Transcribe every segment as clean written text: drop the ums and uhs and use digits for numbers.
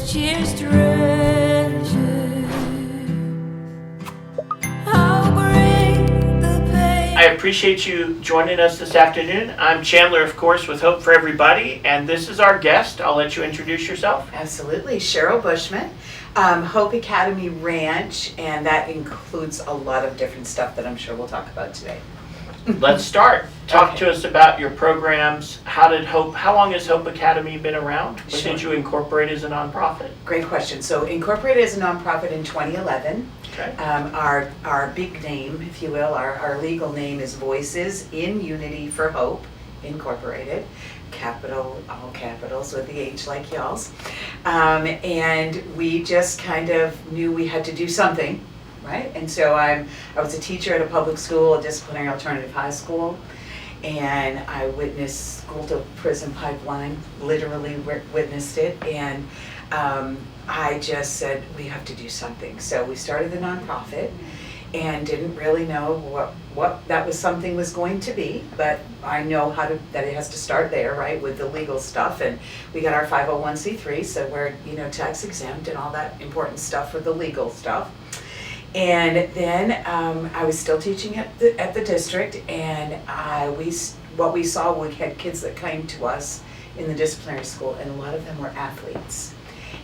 cheers treasure. How great the pain. I appreciate you joining us this afternoon. I'm Chandler, of course, with Hope for Everybody, and this is our guest. I'll let you introduce yourself. Absolutely. Cheryl Bushman, Hope Academy Ranch, and that includes a lot of different stuff that I'm sure we'll talk about today. Let's start. Talk Okay. to us about your programs. How long has Hope Academy been around? When Sure. did you incorporate as a nonprofit? Great question. So incorporated as a nonprofit in 2011. Okay. Our big name, if you will, our legal name is Voices in Unity for Hope Incorporated. Capital, all capitals with the H like y'all's. And we just kind of knew we had to do something, right? And so I was a teacher at a public school, a disciplinary alternative high school, and I witnessed school to prison pipeline, literally witnessed it, and I just said, we have to do something. So we started the nonprofit and didn't really know what that was something was going to be, but I know that it has to start there, right, with the legal stuff. And we got our 501c3, so we're, tax exempt and all that important stuff for the legal stuff. And then I was still teaching at the district, and what we saw, we had kids that came to us in the disciplinary school, and a lot of them were athletes.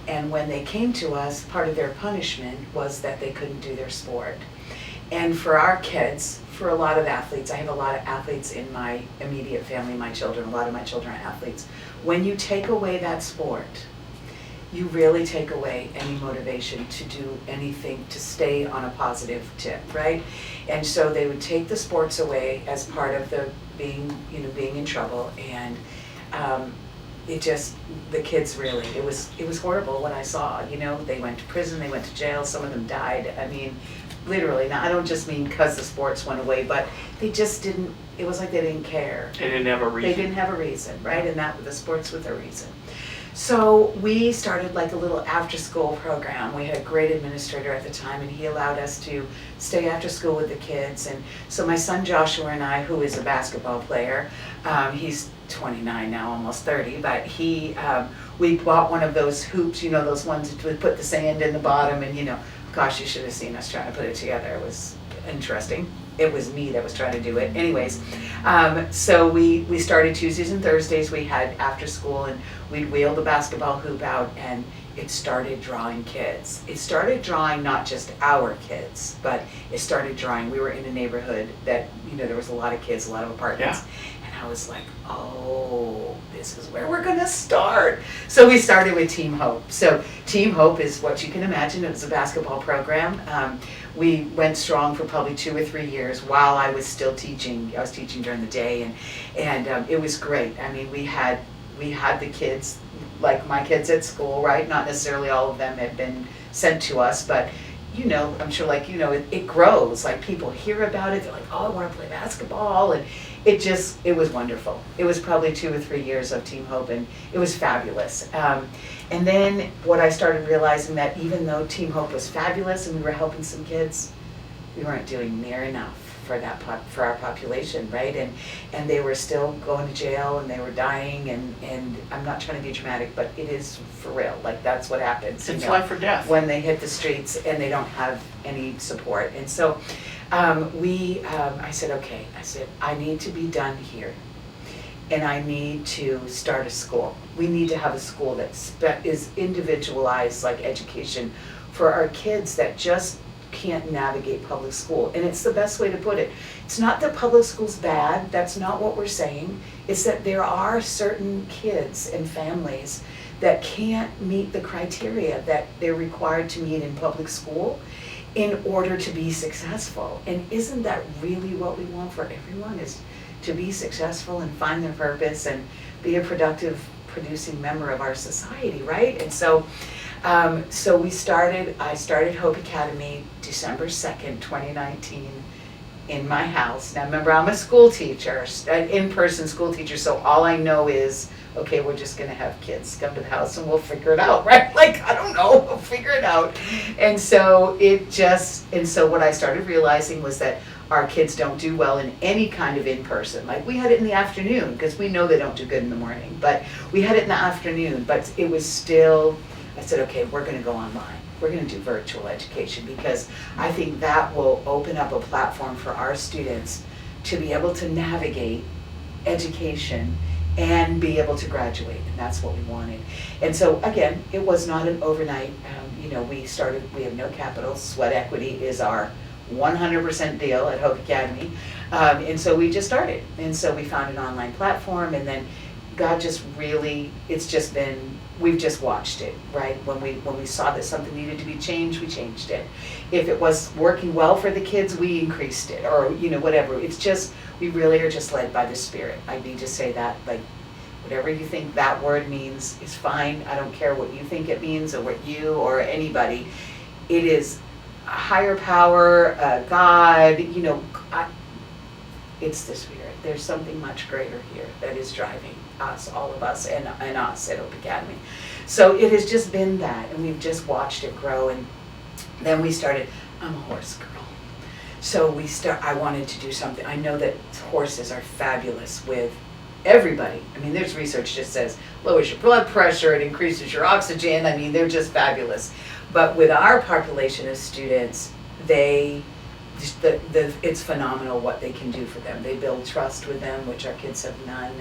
And when they came to us, part of their punishment was that they couldn't do their sport. And for our kids, for a lot of athletes, I have a lot of athletes in my immediate family, my children, a lot of my children are athletes. When you take away that sport, you really take away any motivation to do anything, to stay on a positive tip, right? And so they would take the sports away as part of the being in trouble, and the kids really, it was horrible what I saw. They went to prison, they went to jail, some of them died. I mean, literally. Now, I don't just mean because the sports went away, but they just didn't, it was like they didn't care. They didn't have a reason. They didn't have a reason, right? And the sports with a reason. So we started like a little after-school program. We had a great administrator at the time, and he allowed us to stay after school with the kids. And so my son Joshua and I, who is a basketball player, he's 29 now, almost 30, but we bought one of those hoops, those ones that would put the sand in the bottom, and gosh, you should have seen us trying to put it together. It was interesting. It was me that was trying to do it. Anyways, so we started Tuesdays and Thursdays. We had after school, and we'd wheel the basketball hoop out, and it started drawing kids. It started drawing not just our kids, but it started drawing, we were in a neighborhood that, there was a lot of kids, a lot of apartments. Yeah. And I was like, oh, this is where we're gonna start. So we started with Team Hope. So Team Hope is what you can imagine. It was a basketball program. We went strong for probably 2 or 3 years while I was still teaching. I was teaching during the day, and it was great. I mean, we had the kids, like my kids at school, right? Not necessarily all of them had been sent to us, but I'm sure it grows. Like people hear about it, they're like, oh, I want to play basketball, and it was wonderful. It was probably 2 or 3 years of Team Hope, and it was fabulous. And then what I started realizing, that even though Team Hope was fabulous and we were helping some kids, we weren't doing near enough for our population, right? And they were still going to jail, and they were dying, and I'm not trying to be dramatic, but it is for real. Like, that's what happens. It's life or death. When they hit the streets and they don't have any support. And so I said, okay, I need to be done here, and I need to start a school. We need to have a school that is individualized, like education for our kids that just can't navigate public school. And it's the best way to put it. It's not that public school's bad, that's not what we're saying. It's that there are certain kids and families that can't meet the criteria that they're required to meet in public school in order to be successful. And isn't that really what we want for everyone, is to be successful and find their purpose and be a productive, producing member of our society, right? And so I started Hope Academy December 2nd, 2019 in my house. Now remember, I'm a school teacher, an in-person school teacher, so all I know is, okay, we're just gonna have kids come to the house and we'll figure it out, right? Like, I don't know, we'll figure it out. And so what I started realizing was that our kids don't do well in any kind of in-person. Like, we had it in the afternoon, because we know they don't do good in the morning, but we had it in the afternoon, but it was still I said, okay, we're gonna go online. We're gonna do virtual education because I think that will open up a platform for our students to be able to navigate education and be able to graduate, and that's what we wanted. And so again, it was not an overnight, we have no capital, sweat equity is our 100% deal at Hope Academy. And so we just started, and so we found an online platform, and then God just really, we've just watched it, right? When we saw that something needed to be changed, we changed it. If it was working well for the kids, we increased it, or whatever. It's just, we really are just led by the Spirit. I need to say that, like, whatever you think that word means is fine. I don't care what you think it means, or what you or anybody. It is a higher power, God, it's the Spirit. There's something much greater here that is driving us, all of us, and us at Hope Academy. So it has just been that, and we've just watched it grow. And then we started, I'm a horse girl. So I wanted to do something. I know that horses are fabulous with everybody. I mean, there's research just says lowers your blood pressure, it increases your oxygen. I mean, they're just fabulous. But with our population of students, it's phenomenal what they can do for them. They build trust with them, which our kids have none.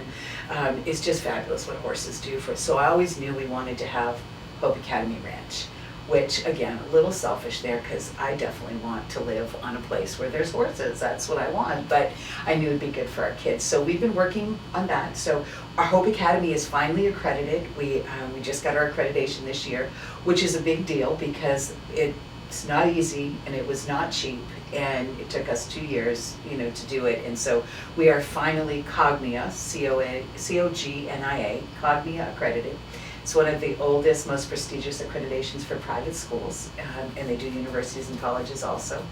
It's just fabulous what horses do for us. So I always knew we wanted to have Hope Academy Ranch, which, again, a little selfish there because I definitely want to live on a place where there's horses. That's what I want, but I knew it'd be good for our kids. So we've been working on that. So our Hope Academy is finally accredited. We just got our accreditation this year, which is a big deal because it's not easy and it was not cheap. And it took us 2 years, to do it. And so we are finally Cognia, C-O-G-N-I-A, Cognia accredited. It's one of the oldest, most prestigious accreditations for private schools, and they do universities and colleges also.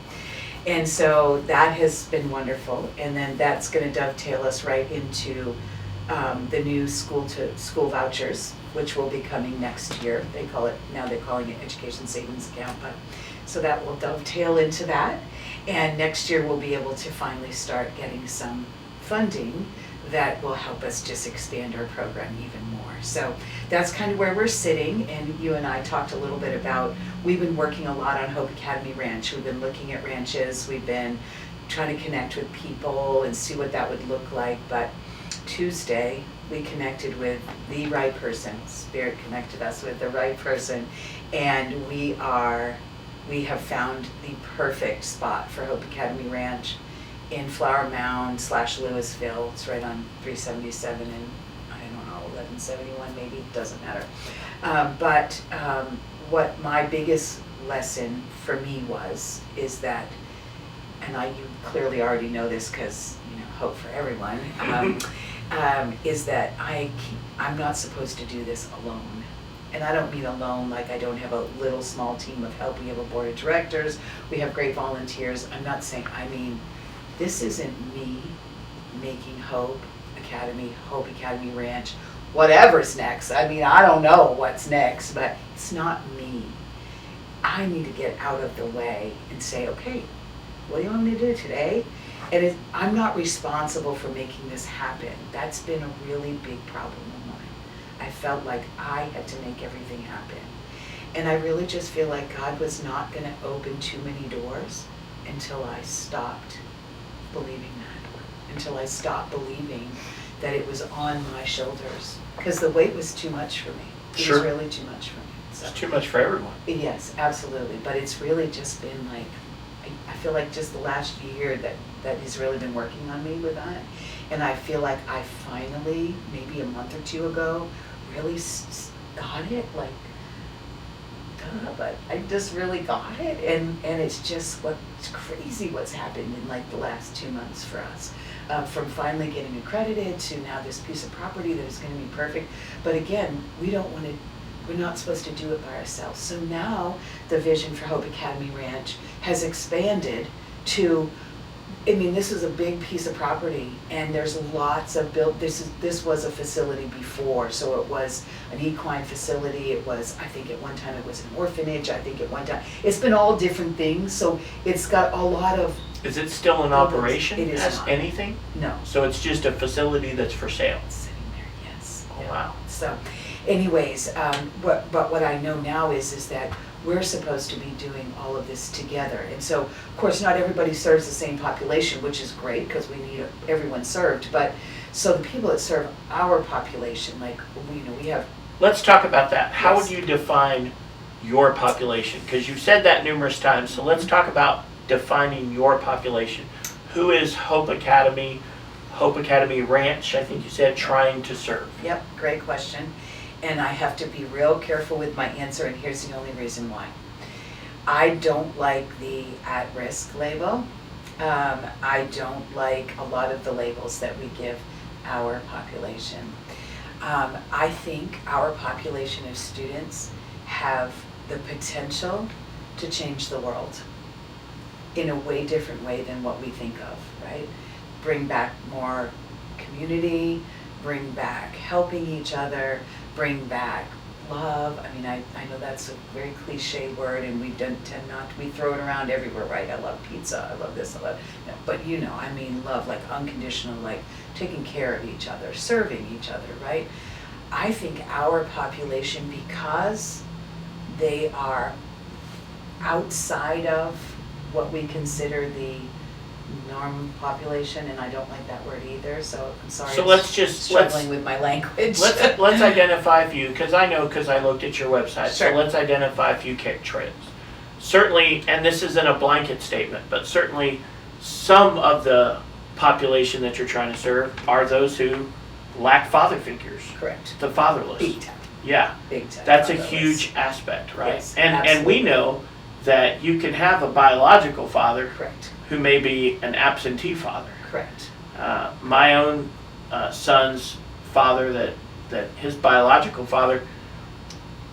And so that has been wonderful. And then that's going to dovetail us right into the new school-to-school vouchers, which will be coming next year. They're calling it Education Savings Account, but so that will dovetail into that. And next year we'll be able to finally start getting some funding that will help us just expand our program even more. So that's kind of where we're sitting, and you and I talked a little bit about, we've been working a lot on Hope Academy Ranch. We've been looking at ranches, we've been trying to connect with people and see what that would look like, but Tuesday we connected with the right person. Spirit connected us with the right person, and we have found the perfect spot for Hope Academy Ranch in Flower Mound / Louisville. It's right on 377 and 1171 maybe, doesn't matter. But what my biggest lesson for me is that, and you clearly already know this because Hope for Everyone, is that I'm not supposed to do this alone. And I don't mean alone like I don't have a little small team of help. We have a board of directors, we have great volunteers. I'm not saying, I mean, this isn't me making Hope Academy Ranch, whatever's next. I mean, I don't know what's next, but it's not me. I need to get out of the way and say, okay, what do you want me to do today? And I'm not responsible for making this happen. That's been a really big problem of mine. I felt like I had to make everything happen. And I really just feel like God was not going to open too many doors until I stopped believing that. Until I stopped believing that it was on my shoulders. Because the weight was too much for me. It Sure. was really too much for me. So, It's too much for everyone. yes, absolutely. But it's really just been like, I feel like just the last year that he's really been working on me with that. And I feel like I finally, maybe a month or two ago, really got it, like, duh, but I just really got it. And it's just it's crazy what's happened in like the last 2 months for us. From finally getting accredited to now this piece of property that is going to be perfect. But again, we're not supposed to do it by ourselves. So now the vision for Hope Academy Ranch has expanded to, I mean, this is a big piece of property, and there's lots of this was a facility before, so it was an equine facility, it was, I think at one time it was an orphanage, I think at one time, it's been all different things, so it's got a lot of. Is it still in operation It is as not. anything? No. So it's just a facility that's for sale? Sitting there, yes. Oh, Yeah. wow. So, anyways, what I know now is that we're supposed to be doing all of this together. And so, of course, not everybody serves the same population, which is great because we need everyone served. But so the people that serve our population, like we have. Let's talk about that. How Yes. would you define your population? Because you've said that numerous times. So let's talk about defining your population. Who is Hope Academy Ranch, I think you said, trying to serve? Yep, great question. And I have to be real careful with my answer, and here's the only reason why. I don't like the at-risk label. I don't like a lot of the labels that we give our population. I think our population of students have the potential to change the world in a way different way than what we think of, right? Bring back more community, bring back helping each other, bring back love. I mean, I know that's a very cliche word, and we tend not, we throw it around everywhere, right? I love pizza, I love this, I love, no, but I mean love, like unconditional, like taking care of each other, serving each other, right? I think our population, because they are outside of what we consider the norm population, and I don't like that word either, so I'm sorry. So I'm struggling with my language. Let's identify a few, because I looked at your website. Sure. So let's identify a few trends. Certainly, and this isn't a blanket statement, but certainly some of the population that you're trying to serve are those who lack father figures. Correct. The fatherless. Big time. Yeah. Big time. That's a Fatherless. huge aspect, right? Yes, and we know that you can have a biological father Correct. who may be an absentee father. Correct. My own son's father, that his biological father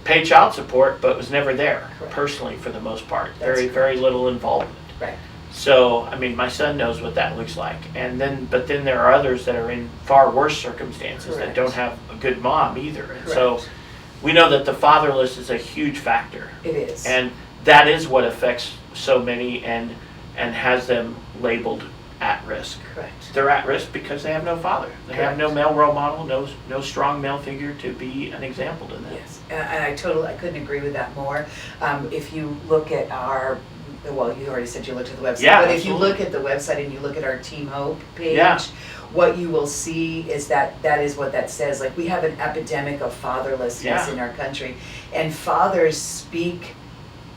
paid child support, but was never there. Correct. Personally, for the most part. That's Very little involvement. Right. So, I mean, my son knows what that looks like. But then there are others that are in far worse circumstances that Correct. don't have a good mom either. And so Correct. we know that the fatherless is a huge factor. It is. And that is what affects so many and has them labeled at risk. Correct. They're at risk because they have no father. They have no Correct. male role model, no strong male figure to be an example to them. Yes, and I couldn't agree with that more. If you look at well, you already said you looked at the website, Yeah, but if you absolutely. look at the website and you look at our Team Hope page, Yeah. what you will see is that is what that says. Like, we have an epidemic of fatherlessness Yeah. in our country, and fathers speak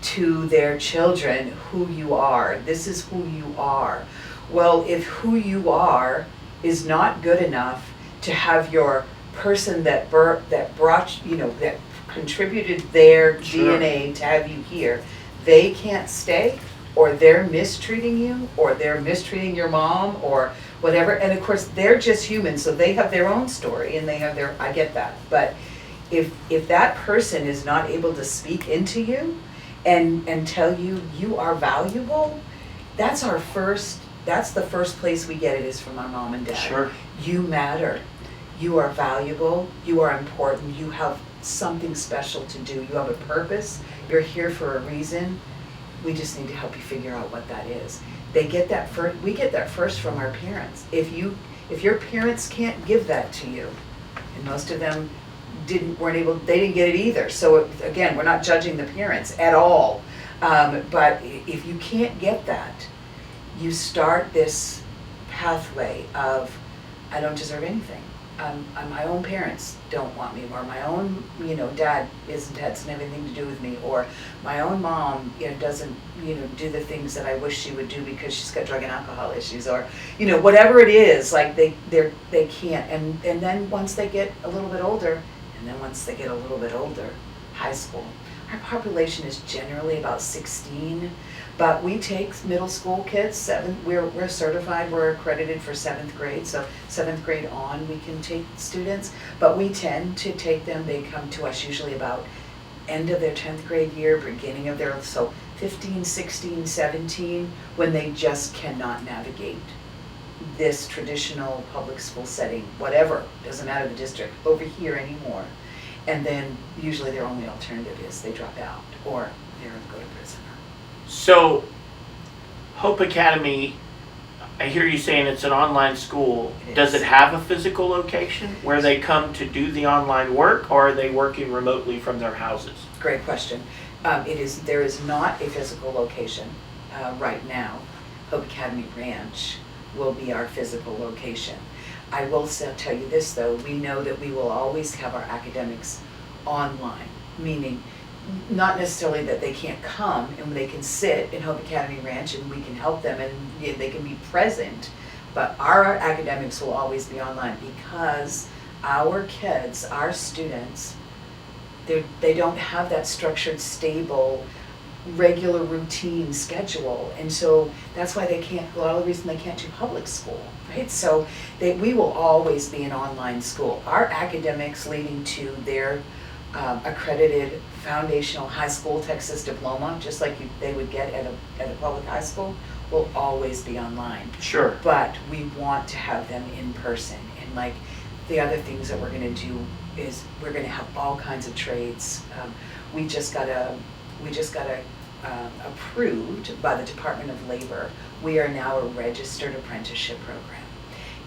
to their children, who you are. This is who you are. Well, if who you are is not good enough to have your person that brought, that contributed their Sure. DNA to have you here, they can't stay, or they're mistreating you, or they're mistreating your mom, or whatever. And of course, they're just human, so they have their own story, and they have I get that. But if that person is not able to speak into you and tell you you are valuable, that's the first place we get it, is from our mom and dad. Sure. You matter. You are valuable. You are important. You have something special to do. You have a purpose. You're here for a reason. We just need to help you figure out what that is. They get that first. We get that first from our parents. If your parents can't give that to you, and most of them they didn't get it either. So again, we're not judging the parents at all. But if you can't get that, you start this pathway of, I don't deserve anything. My own parents don't want me, or my own, dad hasn't anything to do with me, or my own mom, doesn't, do the things that I wish she would do because she's got drug and alcohol issues, or, whatever it is, like they can't. And then once they get a little bit older, high school, our population is generally about 16. But we take middle school kids, we're certified, we're accredited for 7th grade, so 7th grade on we can take students, but we tend to take them, they come to us usually about end of their 10th grade year, beginning of their, so 15, 16, 17, when they just cannot navigate this traditional public school setting, whatever, doesn't matter the district, over here anymore. And then usually their only alternative is they drop out, or they go to prison. So, Hope Academy, I hear you saying it's an online school. It Does is. it have a physical location where they come to do the online work, or are they working remotely from their houses? Great question. There is not a physical location right now. Hope Academy Ranch will be our physical location. I will tell you this though, we know that we will always have our academics online, meaning not necessarily that they can't come and they can sit in Hope Academy Ranch and we can help them and they can be present, but our academics will always be online because our kids, our students, they don't have that structured, stable, regular routine schedule, and so that's why they can't, a lot of the reason they can't do public school, right? So we will always be an online school. Our academics leading to their accredited foundational high school Texas diploma, just like they would get at a public high school, will always be online. Sure. But we want to have them in person, and like the other things that we're going to do is we're going to have all kinds of trades. We just got approved by the Department of Labor. We are now a registered apprenticeship program.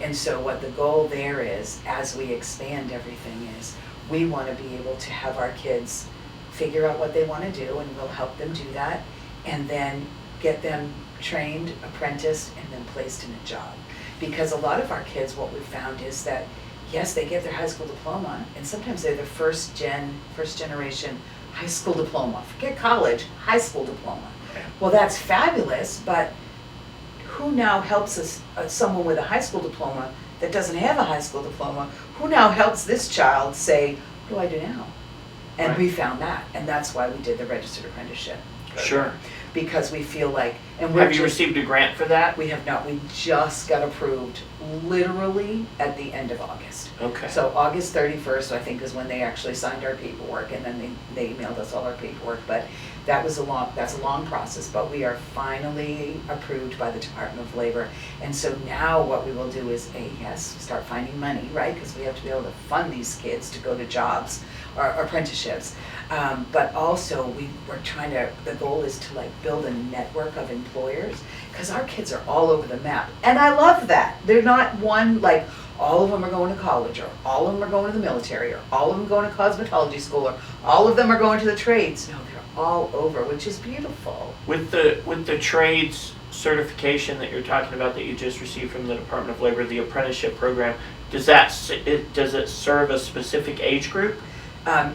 And so what the goal there is, as we expand everything, is we want to be able to have our kids figure out what they want to do, and we'll help them do that, and then get them trained, apprenticed, and then placed in a job. Because a lot of our kids, what we've found is that, yes, they get their high school diploma, and sometimes they're the first generation high school diploma. Forget college, high school diploma. Well, that's fabulous, but who now helps us, someone with a high school diploma that doesn't have a high school diploma, who now helps this child say, what do I do now? And Right. we found that, and that's why we did the registered apprenticeship. Sure. Because we feel like, and we're Have you just, received a grant for that? we have not, we just got approved literally at the end of August. Okay. So August 31st, I think, is when they actually signed our paperwork, and then they emailed us all our paperwork. But that's a long process, but we are finally approved by the Department of Labor. And so now what we will do is, start finding money, right? Because we have to be able to fund these kids to go to jobs or apprenticeships. But also we're trying to, the goal is to like build a network of employers, because our kids are all over the map. And I love that. They're not one, like, all of them are going to college, or all of them are going to the military, or all of them going to cosmetology school, or all of them are going to the trades. No, they're all over, which is beautiful. With the trades certification that you're talking about that you just received from the Department of Labor, the apprenticeship program, does it serve a specific age group?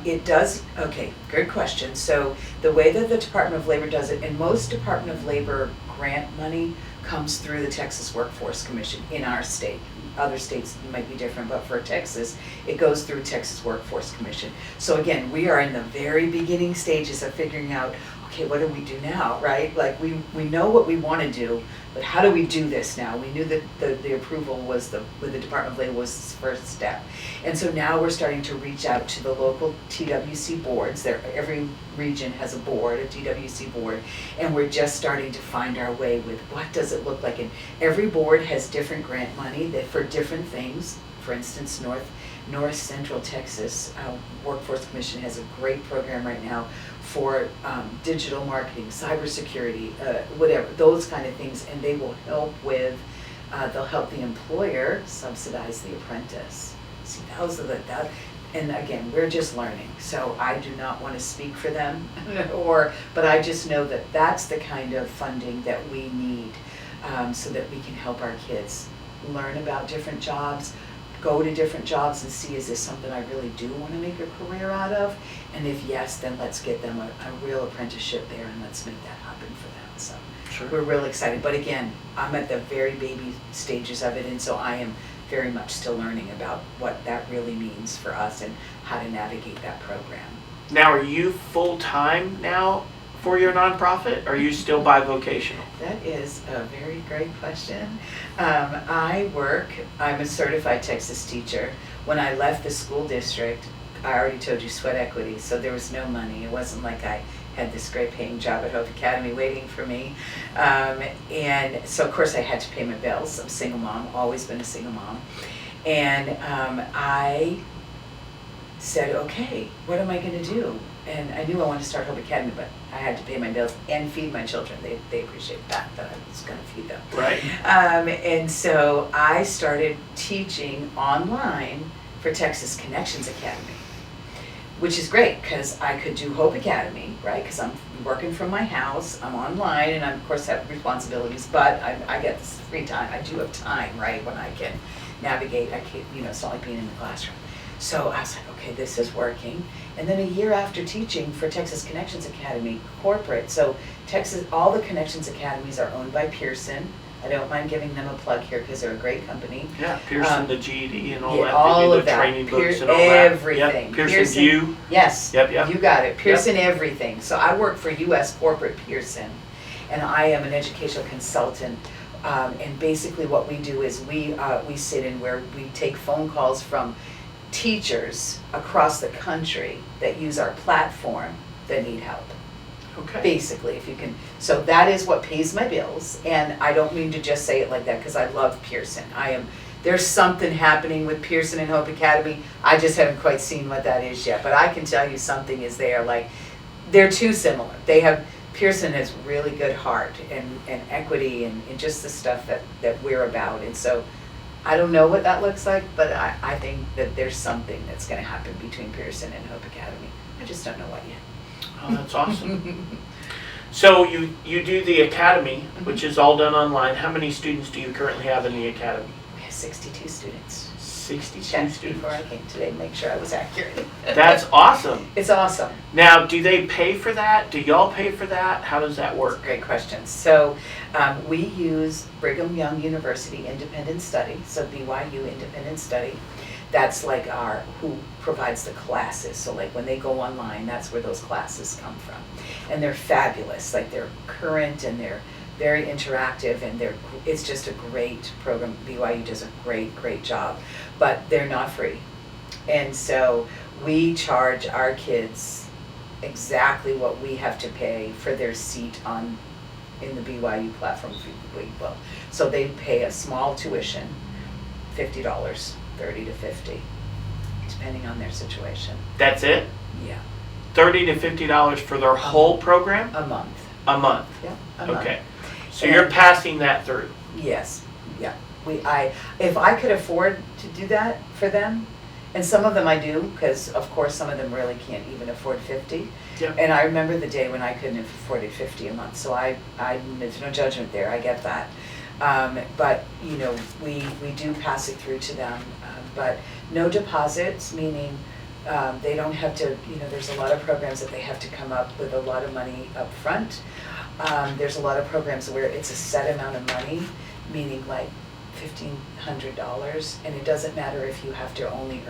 It does, okay, good question. So the way that the Department of Labor does it, and most Department of Labor grant money comes through the Texas Workforce Commission in our state. Other states might be different, but for Texas, it goes through Texas Workforce Commission. So again, we are in the very beginning stages of figuring out, okay, what do we do now, right? Like we know what we want to do, but how do we do this now? We knew that the approval was with the Department of Labor was the first step. And so now we're starting to reach out to the local TWC boards. Every region has a board, a TWC board, and we're just starting to find our way with what does it look like. And every board has different grant money for different things. For instance, North Central Texas Workforce Commission has a great program right now for digital marketing, cybersecurity, whatever, those kind of things, and they will help with, they'll help the employer subsidize the apprentice. See, those are and again, we're just learning, so I do not want to speak for them, but I just know that that's the kind of funding that we need, so that we can help our kids learn about different jobs, go to different jobs and see, is this something I really do want to make a career out of? And if yes, then let's get them a real apprenticeship there, and let's make that happen for them. So Sure. we're real excited. But again, I'm at the very baby stages of it, and so I am very much still learning about what that really means for us and how to navigate that program. Now, are you full-time now for your nonprofit, or are you still bivocational? That is a very great question. I'm a certified Texas teacher. When I left the school district, I already told you sweat equity, so there was no money. It wasn't like I had this great paying job at Hope Academy waiting for me. And so of course I had to pay my bills. I'm a single mom, always been a single mom. And I said, okay, what am I going to do? And I knew I wanted to start Hope Academy, but I had to pay my bills and feed my children. They appreciate that I was going to feed them. Right. And so I started teaching online for Texas Connections Academy, which is great because I could do Hope Academy, right? Because I'm working from my house, I'm online, and I of course have responsibilities, but I get this free time. I do have time, right, when I can navigate. I can't, it's not like being in the classroom. So I was like, okay, this is working. And then a year after teaching for Texas Connections Academy corporate, so Texas, all the Connections Academies are owned by Pearson. I don't mind giving them a plug here because they're a great company. Yeah, Pearson, the GED and all yeah, that. all they do of the that. training books and all that. Everything. Yep. Pearson View. Yes. Yep. You got it. Pearson everything. So I work for U.S. corporate Pearson, and I am an educational consultant. And basically what we do is we sit in where we take phone calls from teachers across the country that use our platform that need help. Okay. Basically, if you can. So that is what pays my bills, and I don't mean to just say it like that because I love Pearson. There's something happening with Pearson and Hope Academy. I just haven't quite seen what that is yet, but I can tell you something is there. Like, they're too similar. Pearson has really good heart and equity and just the stuff that we're about, and so I don't know what that looks like, but I think that there's something that's going to happen between Pearson and Hope Academy. I just don't know what yet. Oh, that's awesome. So you do the academy, which is all done online. How many students do you currently have in the academy? We have 62 students. 62 Checked students. before I came today to make sure I was accurate. That's awesome. It's awesome. Now, do they pay for that? Do y'all pay for that? How does that work? Great question. So we use Brigham Young University Independent Study, so BYU Independent Study. That's like who provides the classes. So like when they go online, that's where those classes come from. And they're fabulous. Like they're current and they're very interactive, and it's just a great program. BYU does a great job, but they're not free. And so we charge our kids exactly what we have to pay for their seat in the BYU platform. So they pay a small tuition, $50, $30 to $50, depending on their situation. That's it? Yeah. $30 to $50 for their whole program? A month. A month. Yeah. A month. Okay. So you're passing that through. Yes. Yeah. If I could afford to do that for them, and some of them I do, because of course some of them really can't even afford 50. Yep. And I remember the day when I couldn't afford 50 a month. So there's no judgment there. I get that. But we do pass it through to them. But no deposits, meaning they don't have to. There's a lot of programs that they have to come up with a lot of money up front. There's a lot of programs where it's a set amount of money, meaning like $1,500, and it doesn't matter if you have to only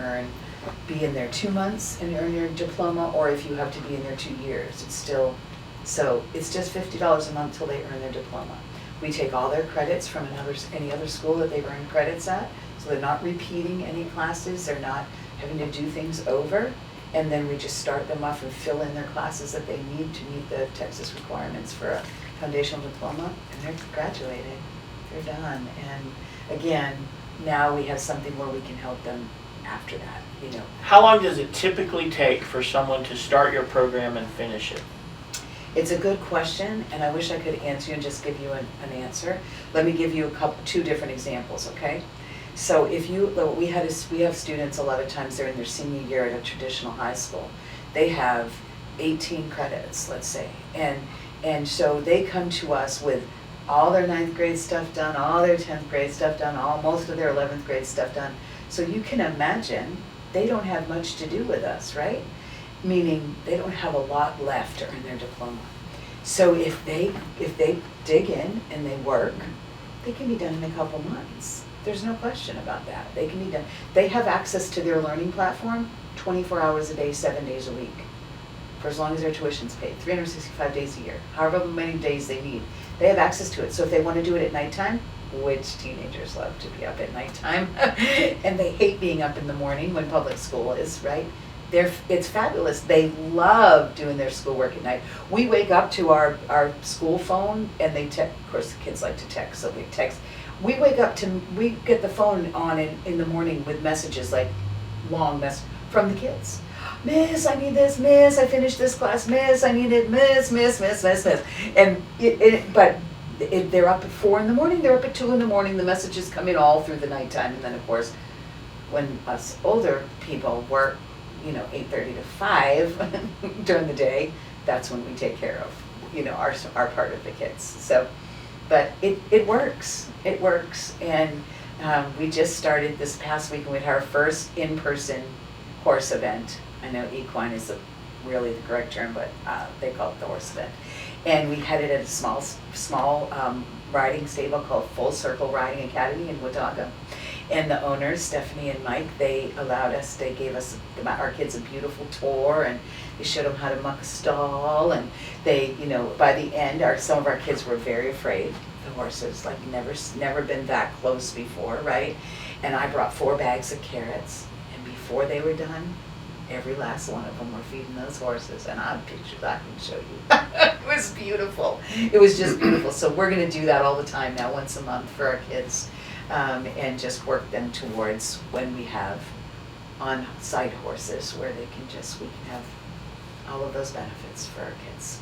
be in there 2 months and earn your diploma, or if you have to be in there 2 years. It's just $50 a month till they earn their diploma. We take all their credits from any other school that they've earned credits at, so they're not repeating any classes, they're not having to do things over, and then we just start them off and fill in their classes that they need to meet the Texas requirements for a foundational diploma, and they're graduated. They're done. And again, now we have something where we can help them after that, How long does it typically take for someone to start your program and finish it? It's a good question, and I wish I could answer you and just give you an answer. Let me give you two different examples, okay? So we have students, a lot of times they're in their senior year at a traditional high school. They have 18 credits, let's say, and so they come to us with all their 9th grade stuff done, all their 10th grade stuff done, most of their 11th grade stuff done. So you can imagine they don't have much to do with us, right? Meaning they don't have a lot left to earn their diploma. So if they dig in and they work, they can be done in a couple months. There's no question about that. They can be done. They have access to their learning platform 24 hours a day, 7 days a week, for as long as their tuition's paid, 365 days a year, however many days they need. They have access to it. So if they want to do it at nighttime, which teenagers love to be up at nighttime, and they hate being up in the morning when public school is, right? It's fabulous. They love doing their schoolwork at night. We wake up to our school phone, and they text. Of course, the kids like to text, so we text. We get the phone on in the morning with messages, like long messages from the kids. Miss, I need this, Miss, I finished this class, Miss, I need it, Miss. And they're up at 4 in the morning, they're up at 2 in the morning, the messages come in all through the nighttime, and then of course, when us older people work, 8:30 to 5 during the day, that's when we take care of, our part of the kids. So, but it works, and we just started this past week, and we had our first in-person horse event. I know equine is really the correct term, but they call it the horse event. And we had it at a small riding stable called Full Circle Riding Academy in Watauga. And the owners, Stephanie and Mike, they gave us, our kids, a beautiful tour, and they showed them how to muck a stall, and they, by the end, some of our kids were very afraid of the horses, like never been that close before, right? And I brought 4 bags of carrots, and before they were done, every last one of them were feeding those horses, and I have pictures I can show you. It was beautiful. It was just beautiful. So we're going to do that all the time now, once a month for our kids. And just work them towards when we have on-site horses where we can have all of those benefits for our kids.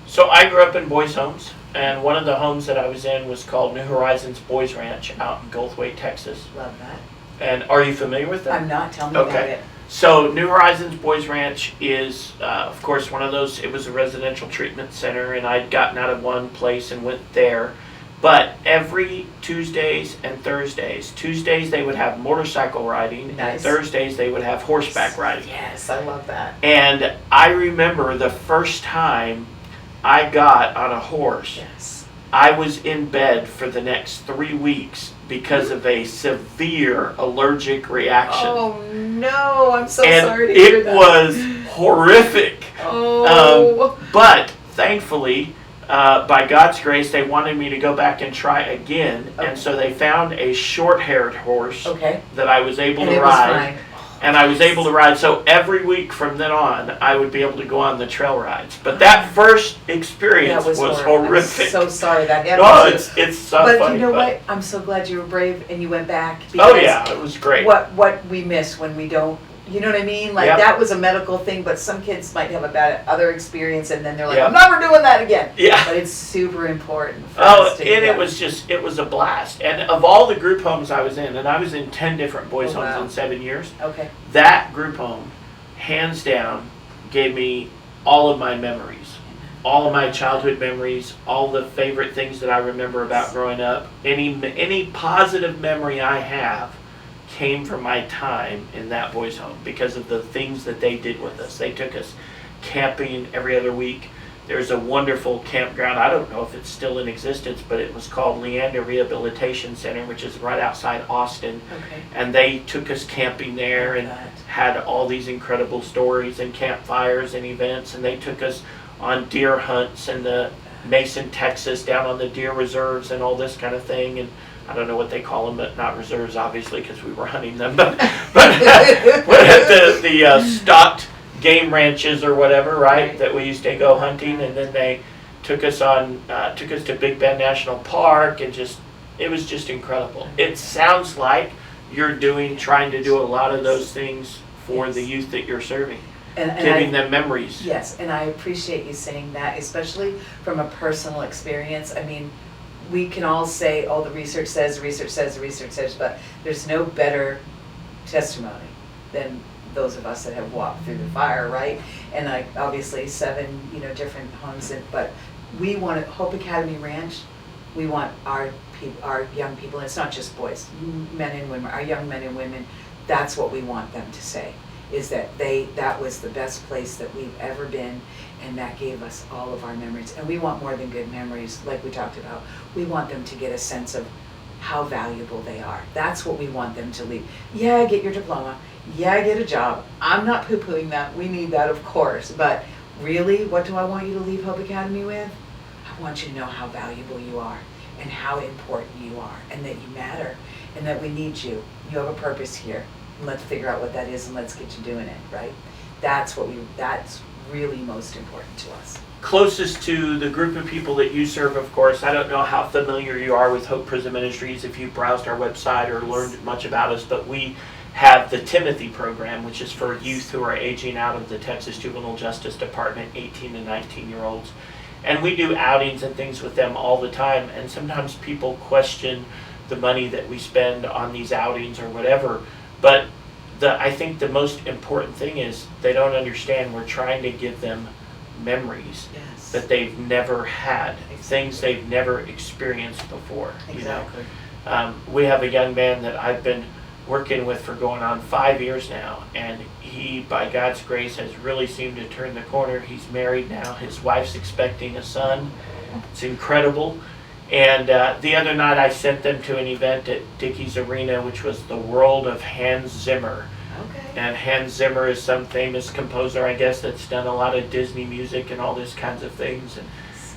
So I grew up in boys' homes, and one of the homes that I was in was called New Horizons Boys Ranch out in Goldthwaite, Texas. Love that. And are you familiar with that? I'm not. Tell me about it. So New Horizons Boys Ranch is, of course, one of those, it was a residential treatment center, and I'd gotten out of one place and went there. But every Tuesdays and Thursdays, Tuesdays they would have motorcycle riding, Nice. and Thursdays they would have horseback riding. Yes, I love that. And I remember the first time I got on a horse, Yes. I was in bed for the next 3 weeks because of a severe allergic reaction. Oh no, I'm so and sorry to hear that. it was horrific. Oh. But thankfully, by God's grace, they wanted me to go back and try again, Okay. and so they found a short-haired horse Okay. that I was able And to it was ride, fine. and I was able to ride. So every week from then on, I would be able to go on the trail rides. But that first experience That was horrific. I'm so sorry that happened. No, to you. it's so But funny. you know what? I'm so glad you were brave and you went back. Oh yeah, it was great. What we miss when we don't, you know what I mean? Like Yep. that was a medical thing, but some kids might have a bad other experience, and then they're like, Yep. I'm never doing that again. Yeah. But it's super important for Oh, us to do and that. it was a blast. And of all the group homes I was in, and I was in 10 different boys' Oh, homes wow. in 7 years, Okay. that group home, hands down, gave me all of my memories. All of my childhood memories, all the favorite things that I remember about growing up. Any positive memory I have came from my time in that boys' home because of the things that they did with us. They took us camping every other week. There's a wonderful campground. I don't know if it's still in existence, but it was called Leander Rehabilitation Center, which is right outside Austin. Okay. And they took us camping there and Love that. had all these incredible stories and campfires and events. And they took us on deer hunts in the Mason, Texas, down on the deer reserves and all this kind of thing. And I don't know what they call them, but not reserves, obviously, because we were hunting them. But the stocked game ranches or whatever, right? That we used to go hunting, and then they took us to Big Bend National Park, and it was just incredible. It sounds like you're trying to do a lot of those things for the youth that you're serving, giving them memories. Yes, and I appreciate you saying that, especially from a personal experience. I mean, we can all say, oh, the research says, but there's no better testimony than those of us that have walked through the fire, right? And obviously 7, different homes, but we want Hope Academy Ranch. We want our young people, and it's not just boys, men and women, our young men and women. That's what we want them to say, is that that was the best place that we've ever been, and that gave us all of our memories. And we want more than good memories, like we talked about. We want them to get a sense of how valuable they are. That's what we want them to leave. Yeah, get your diploma. Yeah, get a job. I'm not poo-pooing that. We need that, of course. But really, what do I want you to leave Hope Academy with? I want you to know how valuable you are and how important you are, and that you matter, and that we need you. You have a purpose here. And let's figure out what that is, and let's get you doing it, right? That's really most important to us. Closest to the group of people that you serve, of course, I don't know how familiar you are with Hope Prison Ministries, if you've browsed our website or learned much about us, but we have the Timothy program, which is for youth who are aging out of the Texas Juvenile Justice Department, 18 to 19-year-olds. And we do outings and things with them all the time, and sometimes people question the money that we spend on these outings or whatever, but I think the most important thing is they don't understand we're trying to give them memories Yes. that they've never had, Exactly. things they've never experienced before. Exactly. We have a young man that I've been working with for going on 5 years now, and he, by God's grace, has really seemed to turn the corner. He's married now. His wife's expecting a son. It's incredible. And the other night I sent them to an event at Dickey's Arena, which was the world of Hans Zimmer. Okay. And Hans Zimmer is some famous composer, I guess, that's done a lot of Disney music and all these kinds of things. And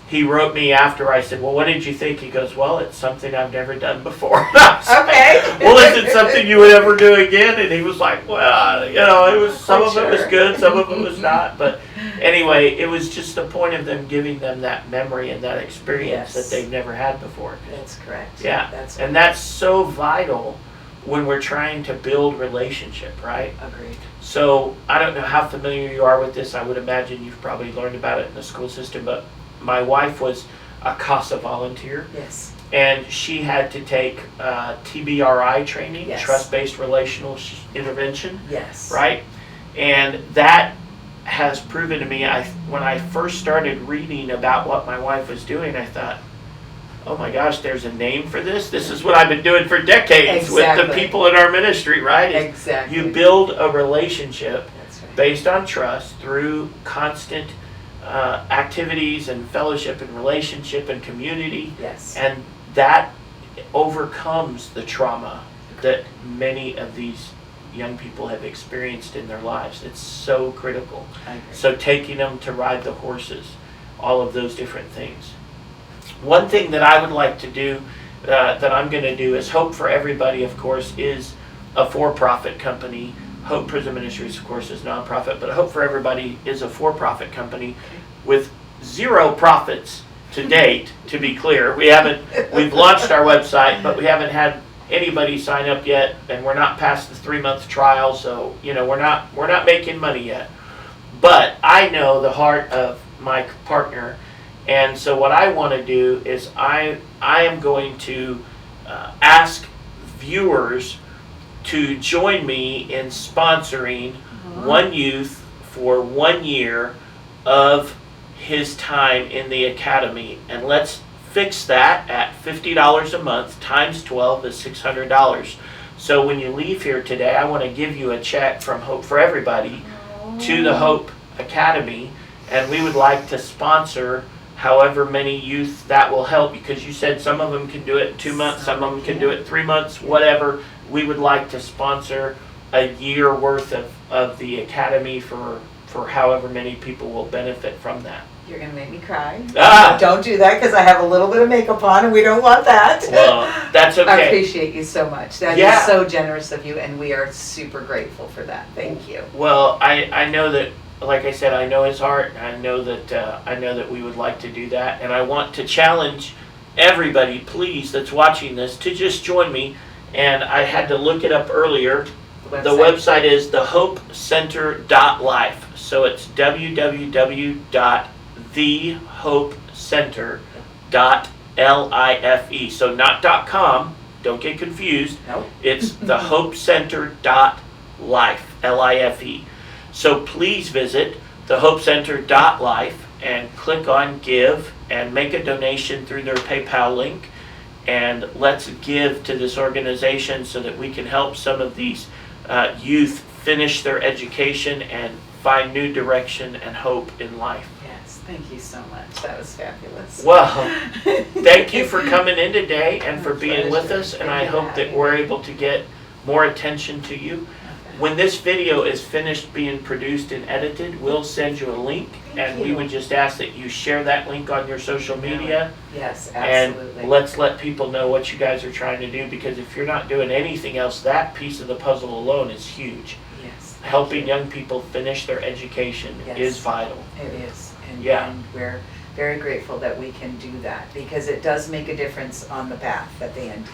he wrote me after. I said, well, what did you think? He goes, well, it's something I've never done before. Okay. Well, is it something you would ever do again? And he was like, well, it was, some of it was good, some of it was not. But anyway, it was just the point of them giving them that memory and that experience Yes. that they've never had before. That's correct. Yeah, That's and that's so vital when we're trying to build relationship, right? agreed. So I don't know how familiar you are with this. I would imagine you've probably learned about it in the school system, but my wife was a CASA volunteer, Yes. and she had to take TBRI training, Yes. trust-based relational intervention, Yes. right? And that has proven to me, when I first started reading about what my wife was doing, I thought, oh my gosh, there's a name for this? This is what I've been doing for decades with the Exactly. people in our ministry, right? Is Exactly. you build a relationship That's right. based on trust through constant activities and fellowship and relationship and community, Yes. and that overcomes the trauma that many of these young people have experienced in their lives. It's so critical. I agree. So taking them to ride the horses, all of those different things. One thing that I would like to do, that I'm going to do, is Hope for Everybody, of course, is a for-profit company. Hope Prison Ministries, of course, is nonprofit, but Hope for Everybody is a for-profit company with zero profits to date, to be clear. We've launched our website, but we haven't had anybody sign up yet, and we're not past the 3-month trial, so we're not making money yet. But I know the heart of my partner, and so what I want to do is I am going to ask viewers to join me in sponsoring one youth for 1 year of his time in the academy, and let's fix that at $50 a month times 12 is $600. So when you leave here today, I want to give you a check from Hope for Everybody to the Hope Academy, and we would like to sponsor however many youth that will help, because you said some of them can do it in 2 months, some of them can do it in 3 months, whatever. We would like to sponsor a year worth of the academy for however many people will benefit from that. You're going to make me cry. Ah! Don't do that, because I have a little bit of makeup on and we don't want that. Well, that's I okay. appreciate you so much. That Yeah. is so generous of you, and we are super grateful for that. Thank you. Well, I know that, like I said, I know his heart. And I know that we would like to do that, and I want to challenge everybody, please, that's watching this, to just join me. And I had to look it up earlier. The website is thehopecenter.life. So it's www.thehopecenter.life. So not .com. Don't get confused. Nope. It's thehopecenter.life. Life. So please visit thehopecenter.life and click on Give and make a donation through their PayPal link. And let's give to this organization so that we can help some of these youth finish their education and find new direction and hope in life. Yes, thank you so much. That was fabulous. Well, thank you for coming in today and for My being with pleasure. us, and Thank I you for hope that having we're me. able to get more attention to you. When this video is finished being produced and edited, we'll send you a link, and we you. would just ask that you share that link on your social media. Yes, And absolutely. let's let people know what you guys are trying to do, because if you're not doing anything else, that piece of the puzzle alone is huge. Yes. Helping young people finish their education Yes. is vital. It is. And, Yeah. and we're very grateful that we can do that, because it does make a difference on the path at the end.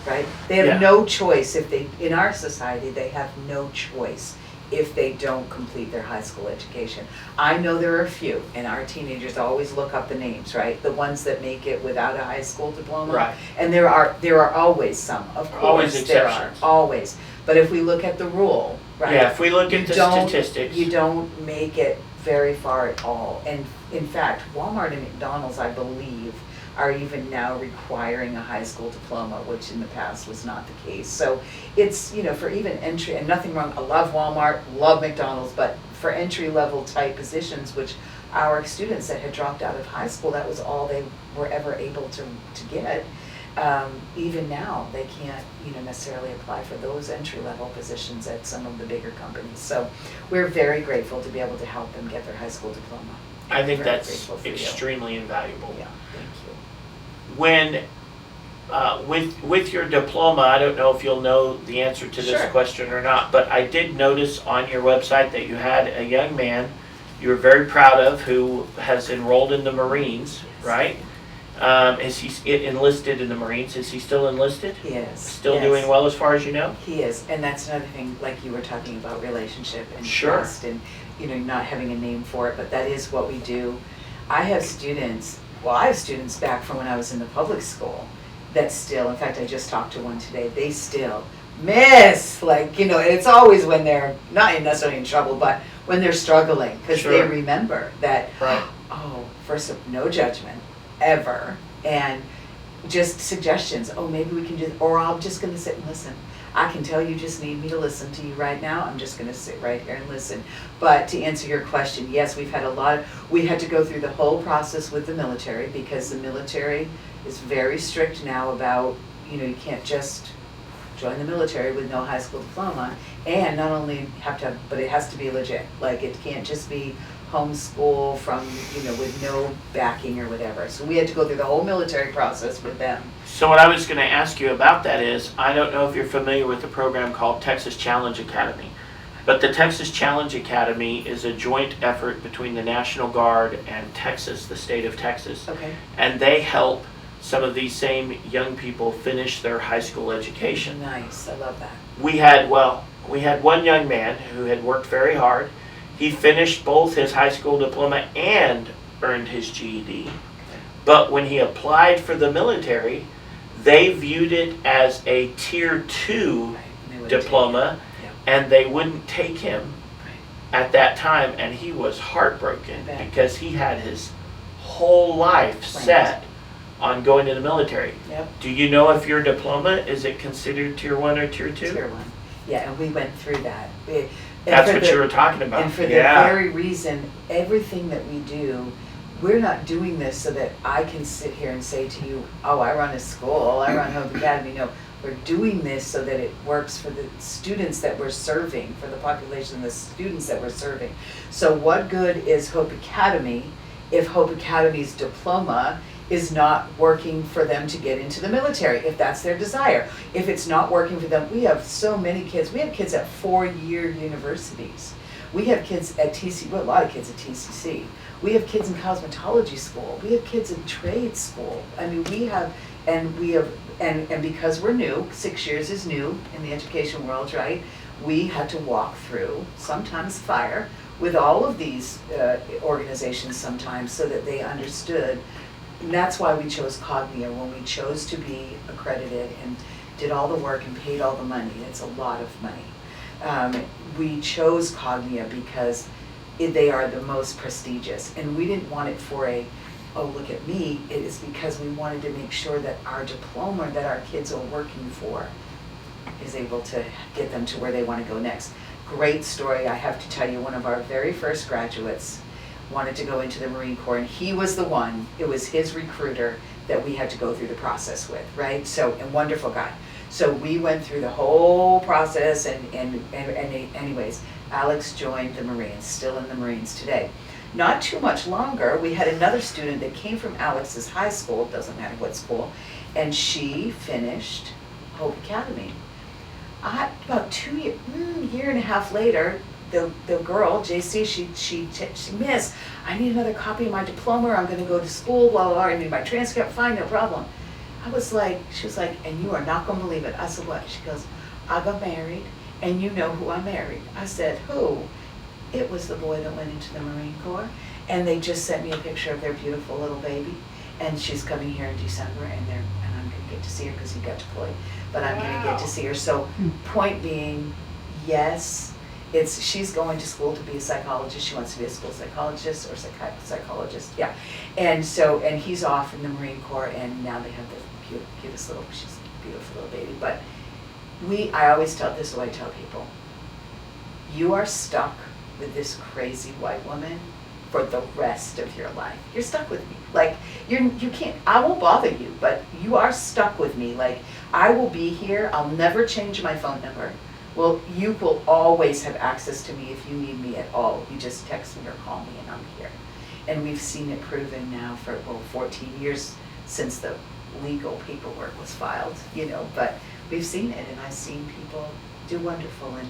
right? They have Yeah. no choice if they, in our society, they have no choice if they don't complete their high school education. I know there are a few, and our teenagers always look up the names, right? The ones that make it without a high school diploma. Right. And there are always some, of course. Always there are, exceptions. always. But if we look at the rule, right? Yeah, if we look at the don't- statistics. You don't make it very far at all. And in fact, Walmart and McDonald's, I believe, are even now requiring a high school diploma, which in the past was not the case. So it's, for even entry, and nothing wrong, I love Walmart, love McDonald's, but for entry level type positions, which our students that had dropped out of high school, that was all they were ever able to get. Even now, they can't, necessarily apply for those entry-level positions at some of the bigger companies. So we're very grateful to be able to help them get their high school diploma. I think Very that's grateful for you. extremely invaluable. Yeah, thank you. When, with your diploma, I don't know if you'll know the answer to this Sure. question or not, but I did notice on your website that you had a young man you were very proud of who has enrolled in the Marines, right? Is he enlisted in the Marines? Is he still enlisted? He is. Still yes. doing well as far as you know? He is, and that's another thing, like you were talking about relationship and Sure. trust and, not having a name for it, but that is what we do. I have students back from when I was in the public school that still, in fact, I just talked to one today, they still miss, it's always when they're not necessarily in trouble, but when they're struggling, because they Sure. remember that, Right. first of no judgment, ever, and just suggestions, maybe we can do, or I'm just gonna sit and listen. I can tell you just need me to listen to you right now, I'm just gonna sit right here and listen. But to answer your question, yes, we had to go through the whole process with the military, because the military is very strict now about, you can't just join the military with no high school diploma, and not only but it has to be legit, it can't just be homeschool from, with no backing or whatever. So we had to go through the whole military process with them. So what I was going to ask you about that is, I don't know if you're familiar with a program called Texas Challenge Academy, but the Texas Challenge Academy is a joint effort between the National Guard and Texas, the state of Texas, Okay. and they help some of these same young people finish their high school education. Nice, I love that. We had one young man who had worked very hard. He finished both his high school diploma and earned his GED. But when he applied for the military, they viewed it as a tier 2 Right, and they wouldn't diploma, take and they wouldn't take him it. at that time, and he was heartbroken I bet. because he had his whole life Planned. set on going to the military. Yep. Do you know if your diploma, is it considered tier 1 or tier 2? Tier 1. Yeah, and we went through that. That's what you were talking about. And for the Yeah. very reason, everything that we do, we're not doing this so that I can sit here and say to you, I run a school, I run Hope Academy. No, we're doing this so that it works for the students that we're serving, for the population, the students that we're serving. So what good is Hope Academy if Hope Academy's diploma is not working for them to get into the military, if that's their desire? If it's not working for them, we have so many kids. We have kids at 4-year universities. We have kids at TCC, well, a lot of kids at TCC. We have kids in cosmetology school. We have kids in trade school. I mean, and because we're new, 6 years is new in the education world, right? We had to walk through, sometimes fire, with all of these organizations sometimes, so that they understood. And that's why we chose Cognia when we chose to be accredited and did all the work and paid all the money. It's a lot of money. We chose Cognia because they are the most prestigious, and we didn't want it for look at me. It is because we wanted to make sure that our diploma that our kids are working for is able to get them to where they want to go next. Great story, I have to tell you, one of our very first graduates wanted to go into the Marine Corps, and he was the one, it was his recruiter that we had to go through the process with, right? So, and wonderful guy. So we went through the whole process, and anyways, Alex joined the Marines, still in the Marines today. Not too much longer, we had another student that came from Alex's high school, doesn't matter what school, and she finished Hope Academy. About 2 years, year and a half later, the girl, JC, she Miss, I need another copy of my diploma, I'm gonna go to school, blah, blah, blah, I need my transcript, fine, no problem. I was like, she was like, and you are not gonna believe it. I said, what? She goes, I got married, and you know who I married. I said, who? It was the boy that went into the Marine Corps, and they just sent me a picture of their beautiful little baby, and she's coming here in December, and I'm gonna get to see her because he got deployed, but I'm gonna get to see her. So, point being, yes, she's going to school to be a psychologist. She wants to be a school psychologist or psychologist, yeah. And he's off in the Marine Corps, and now they have the cutest little, she's a beautiful little baby. But I always tell, this is what I tell people, you are stuck with this crazy white woman for the rest of your life. You're stuck with me. Like, you can't, I won't bother you, but you are stuck with me. Like, I will be here, I'll never change my phone number. Well, you will always have access to me if you need me at all. You just text me or call me and I'm here. And we've seen it proven now for, 14 years since the legal paperwork was filed, but we've seen it, and I've seen people do wonderful, and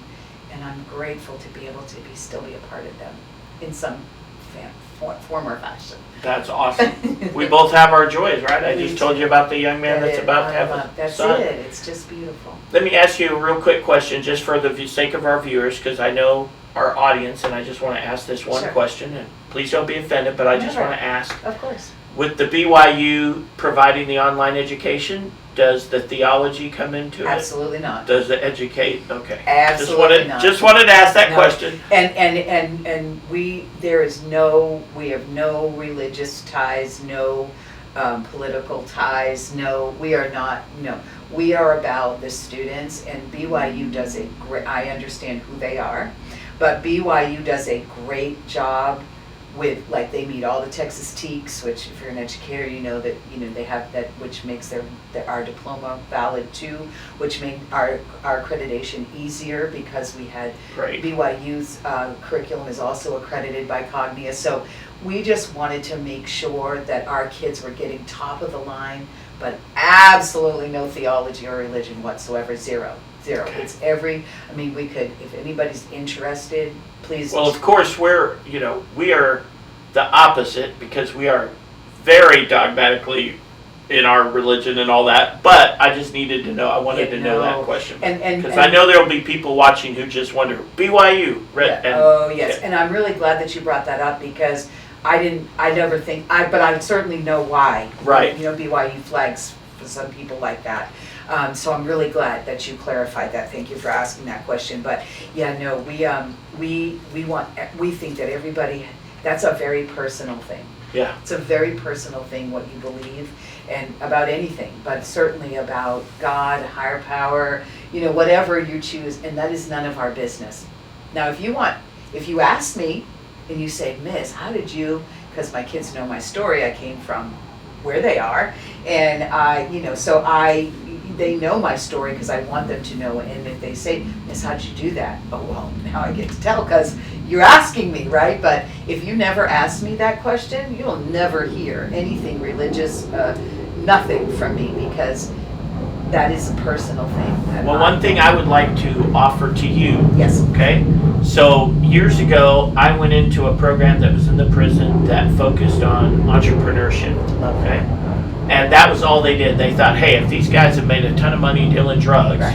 I'm grateful to be able to still be a part of them in some form or fashion. That's awesome. We both have our joys, right? I just told you about the young man that's about to have a son. That's it. It's just beautiful. Let me ask you a real quick question, just for the sake of our viewers, because I know our audience, and I just want to ask this one question, and please don't be offended, but I just want to ask. Of course. With the BYU providing the online education, does the theology come into it? Absolutely not. Does it educate? Okay. Absolutely not. Just wanted to ask that question. And we have no religious ties, no political ties, we are about the students, and BYU does a great, I understand who they are, but BYU does a great job with, like, they meet all the Texas TEKs, which if you're an educator, you know that they have that, which makes our diploma valid too, which made our accreditation easier because we had BYU's curriculum is also accredited by Cognia. So we just wanted to make sure that our kids were getting top of the line, but absolutely no theology or religion whatsoever. Zero. Okay. It's we could, if anybody's interested, please. Well, of course, we are the opposite, because we are very dogmatically in our religion and all that, but I just needed to know, I wanted to know that question. Because I know there will be people watching who just wonder, BYU, right? Yes, and I'm really glad that you brought that up, because but I certainly know why. Right. BYU flags for some people like that. So I'm really glad that you clarified that. Thank you for asking that question. But yeah, no, we think that everybody, that's a very personal thing. Yeah. It's a very personal thing what you believe, and about anything, but certainly about God, higher power, whatever you choose, and that is none of our business. Now, if you ask me and you say, Miss, how did you, because my kids know my story, I came from where they are, and they know my story because I want them to know. And if they say, Miss, how'd you do that? Oh, well, now I get to tell because you're asking me, right? But if you never ask me that question, you'll never hear anything religious, nothing from me, because that is a personal thing. Well, one thing I would like to offer to you. Yes. Okay. So years ago, I went into a program that was in the prison that focused on entrepreneurship. Okay. And that was all they did. They thought, hey, if these guys have made a ton of money dealing drugs,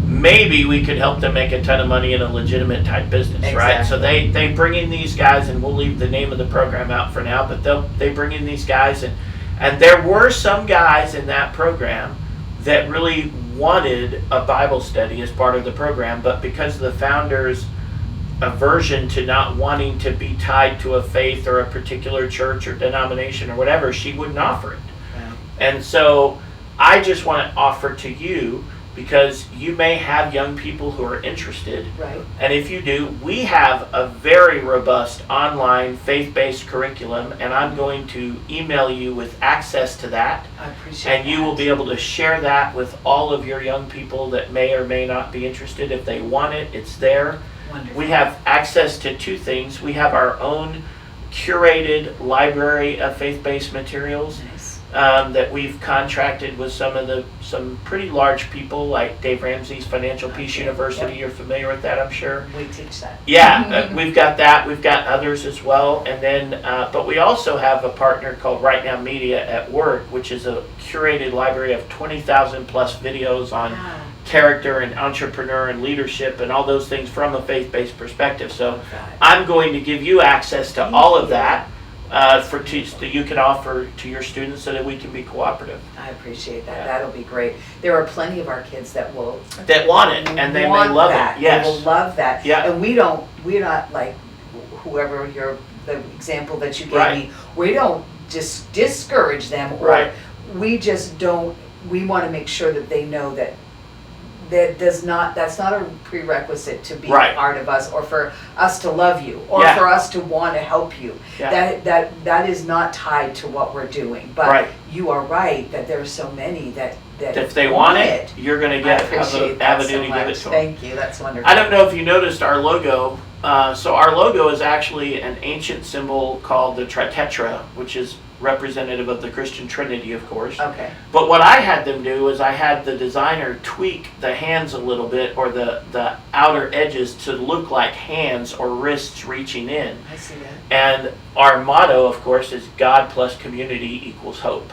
maybe we could help them make a ton of money in a legitimate type business, right? So they bring in these guys, and we'll leave the name of the program out for now, but they bring in these guys, and there were some guys in that program that really wanted a Bible study as part of the program, but because of the founders' aversion to not wanting to be tied to a faith or a particular church or denomination or whatever, she wouldn't offer it. And so I just want to offer to you, because you may have young people who are interested. Right. And if you do, we have a very robust online faith-based curriculum, and I'm going to email you with access to that. I appreciate that. And you will be able to share that with all of your young people that may or may not be interested. If they want it, it's there. Wonderful. We have access to two things. We have our own curated library of faith-based materials. Nice. that we've contracted with some pretty large people like Dave Ramsey's Financial Peace University. Yep. You're familiar with that, I'm sure. We teach that. Yeah, we've got that. We've got others as well. And then, but we also have a partner called Right Now Media at Work, which is a curated library of 20,000 plus videos on Wow. character and entrepreneur and leadership and all those things from a faith-based perspective. So Love that. I'm going to give you access to Thank all of you. that that you can offer to your students so that we can be cooperative. I appreciate that. Yeah. That'll be great. There are plenty of our kids that will That want it and they may want love that. it. Yes. They will love that. Yeah. And we're not like whoever the example that you gave Right. me. We don't just discourage them, or Right. we just don't. We want to make sure that they know that that's not a prerequisite to be Right. part of us, or for us to love you, or Yeah. for us to want to help you. Yeah. That is not tied to what we're doing. But Right. you are right that there are so many that If they want it, you're going to I get appreciate an that avenue so to give it much. to them. Thank you. That's wonderful. I don't know if you noticed our logo. So our logo is actually an ancient symbol called the tritetra, which is representative of the Christian Trinity, of course. Okay. But what I had them do is I had the designer tweak the hands a little bit, or the outer edges, to look like hands or wrists reaching in. I see that. And our motto, of course, is God plus community equals hope.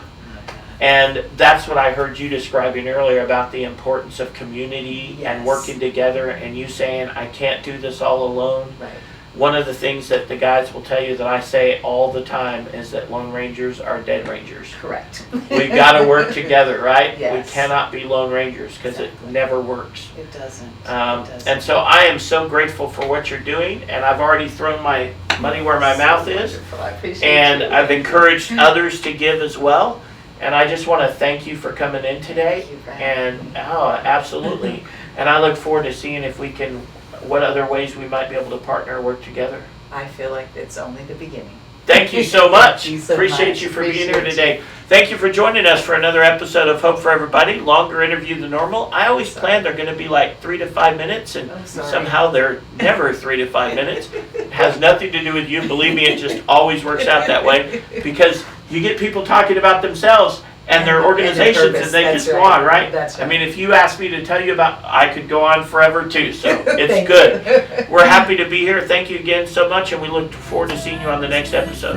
And that's what I heard you describing earlier about the importance of community and Yes. working together, and you saying, I can't do this all alone. Right. One of the things that the guys will tell you that I say all the time is that Lone Rangers are dead Rangers. Correct. We've got to work together, right? Yes. We cannot be Lone Rangers because Exactly. it never works. It doesn't. And so I am so grateful for what you're doing, and I've already thrown my money where my mouth is, Wonderful. I appreciate and you. I've encouraged others to give as well. And I just want to thank you for coming in today. Thank you for having And me. absolutely. And I look forward to seeing if we can, what other ways we might be able to partner or work together. I feel like it's only the beginning. Thank you so much. Thank you so Appreciate much. you for being here Appreciate today. Thank you for joining us for another episode of Hope for Everybody. Longer interview than normal. I always Sorry. plan they're going to be like 3 to 5 minutes, and Oh, sorry. somehow they're never 3 to 5 minutes. It has nothing to do with you. Believe me, it just always works out that way, because you get people talking about themselves and their organizations, and purpose. they That's just go right. on, right? That's right. I mean, if you asked me to tell you about, I could go on forever too, so it's Thank good. you. We're happy to be here. Thank you again so much, and we look forward to seeing you on the next episode.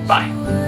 Bye.